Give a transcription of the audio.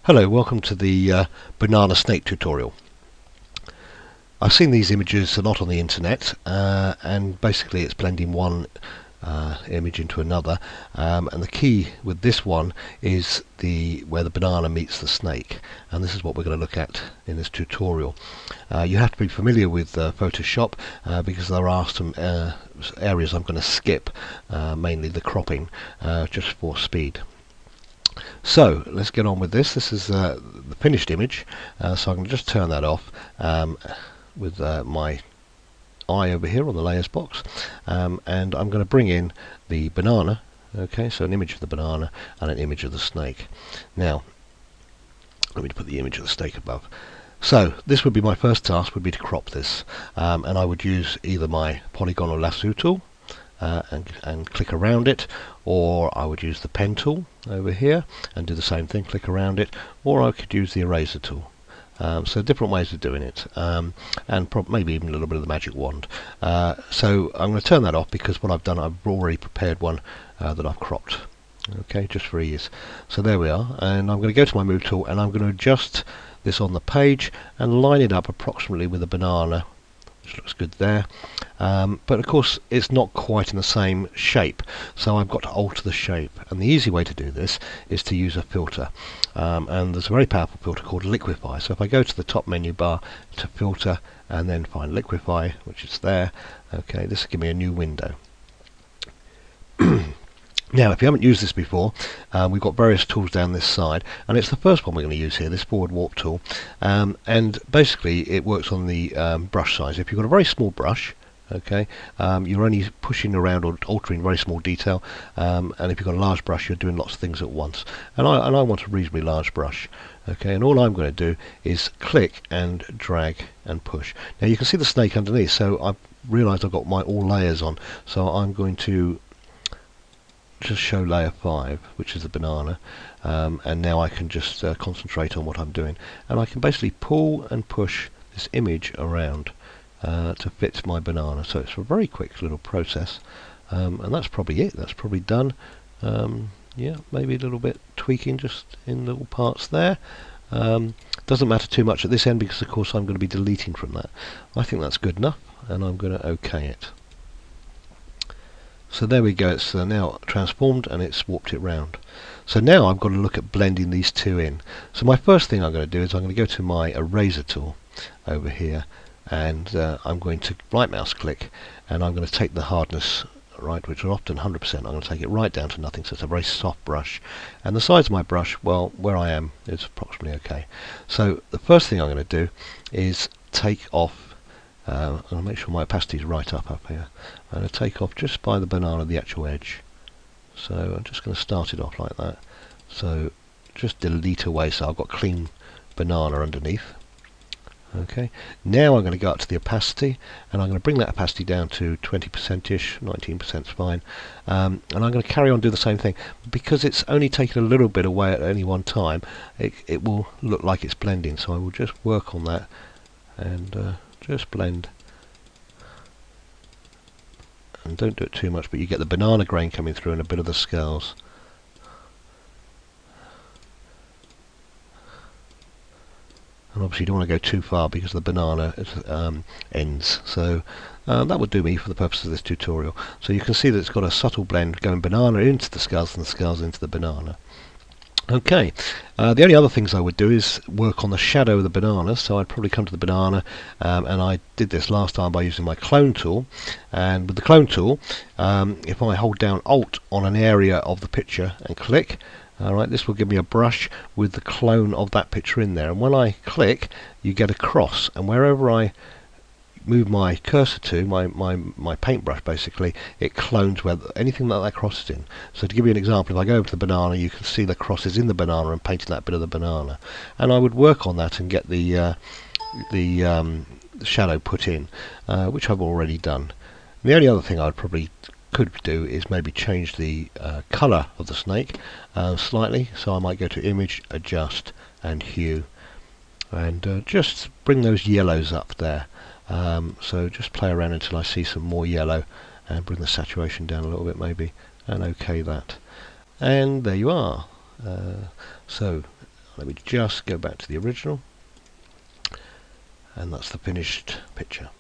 Hello, welcome to the banana snake tutorial. I've seen these images a lot on the internet, and basically it's blending one image into another, and the key with this one is where the banana meets the snake, and this is what we're going to look at in this tutorial. You have to be familiar with Photoshop because there are some areas I'm going to skip, mainly the cropping, just for speed. So let's get on with this. This is the finished image, so I'm going to just turn that off with my eye over here on the layers box, and I'm going to bring in the banana. Okay, so an image of the banana and an image of the snake. Now let me put the image of the snake above. So this would be my first task, would be to crop this, and I would use either my polygon or lasso tool and click around it, or I would use the pen tool over here and do the same thing, click around it, or I could use the eraser tool. So different ways of doing it, and maybe even a little bit of the magic wand. So I'm going to turn that off because what I've done, I've already prepared one that I've cropped. Okay, just for ease. So there we are, and I'm going to go to my move tool and I'm going to adjust this on the page and line it up approximately with a banana, which looks good there, but of course it's not quite in the same shape, so I've got to alter the shape, and the easy way to do this is to use a filter, and there's a very powerful filter called liquify. So if I go to the top menu bar to filter and then find liquify, which is there, okay, this will give me a new window. Now, if you haven't used this before, we've got various tools down this side, and it's the first one we're going to use here, this forward warp tool, and basically it works on the brush size. If you've got a very small brush, okay, you're only pushing around or altering very small detail, and if you've got a large brush, you're doing lots of things at once. And I want a reasonably large brush, okay, and all I'm going to do is click and drag and push. Now you can see the snake underneath, so I've realised I've got my all layers on, so I'm going to just show layer 5, which is the banana, and now I can just concentrate on what I'm doing, and I can basically pull and push this image around to fit my banana. So it's a very quick little process, and that's probably it. That's probably done. Yeah, maybe a little bit tweaking just in little parts there. Doesn't matter too much at this end because of course I'm going to be deleting from that. I think that's good enough, and I'm going to OK it. So there we go, it's now transformed and it's warped it round. So now I've got to look at blending these two in. So my first thing I'm going to do is I'm going to go to my eraser tool over here, and I'm going to right mouse click, and I'm going to take the hardness, right, which are often 100%, I'm going to take it right down to nothing, so it's a very soft brush. And the size of my brush, well, where I am is approximately okay. So the first thing I'm going to do is take off, I'm going to make sure my opacity is right up here. I'm going to take off just by the banana, the actual edge. So I'm just going to start it off like that. So just delete away, so I've got clean banana underneath. Okay, now I'm going to go up to the opacity, and I'm going to bring that opacity down to 20%ish, 19% is fine, and I'm going to carry on do the same thing. Because it's only taken a little bit away at any one time, it will look like it's blending, so I will just work on that and just blend, and don't do it too much, but you get the banana grain coming through and a bit of the scales. And obviously you don't want to go too far because the banana ends, so that would do me for the purpose of this tutorial. So you can see that it's got a subtle blend going banana into the scales and the scales into the banana. Okay, the only other things I would do is work on the shadow of the banana. So I'd probably come to the banana, and I did this last time by using my clone tool, and with the clone tool, if I hold down Alt on an area of the picture and click, alright, this will give me a brush with the clone of that picture in there, and when I click you get a cross, and wherever I move my cursor to, my paintbrush, basically it clones where anything that cross is in. So to give you an example, if I go over to the banana, you can see the cross is in the banana and painting that bit of the banana, and I would work on that and get the shadow put in, which I've already done. And the only other thing I could do is maybe change the colour of the snake slightly, so I might go to image, adjust and hue, and just bring those yellows up there. So just play around until I see some more yellow, and bring the saturation down a little bit maybe, and OK that. And there you are. So Let me just go back to the original, and that's the finished picture.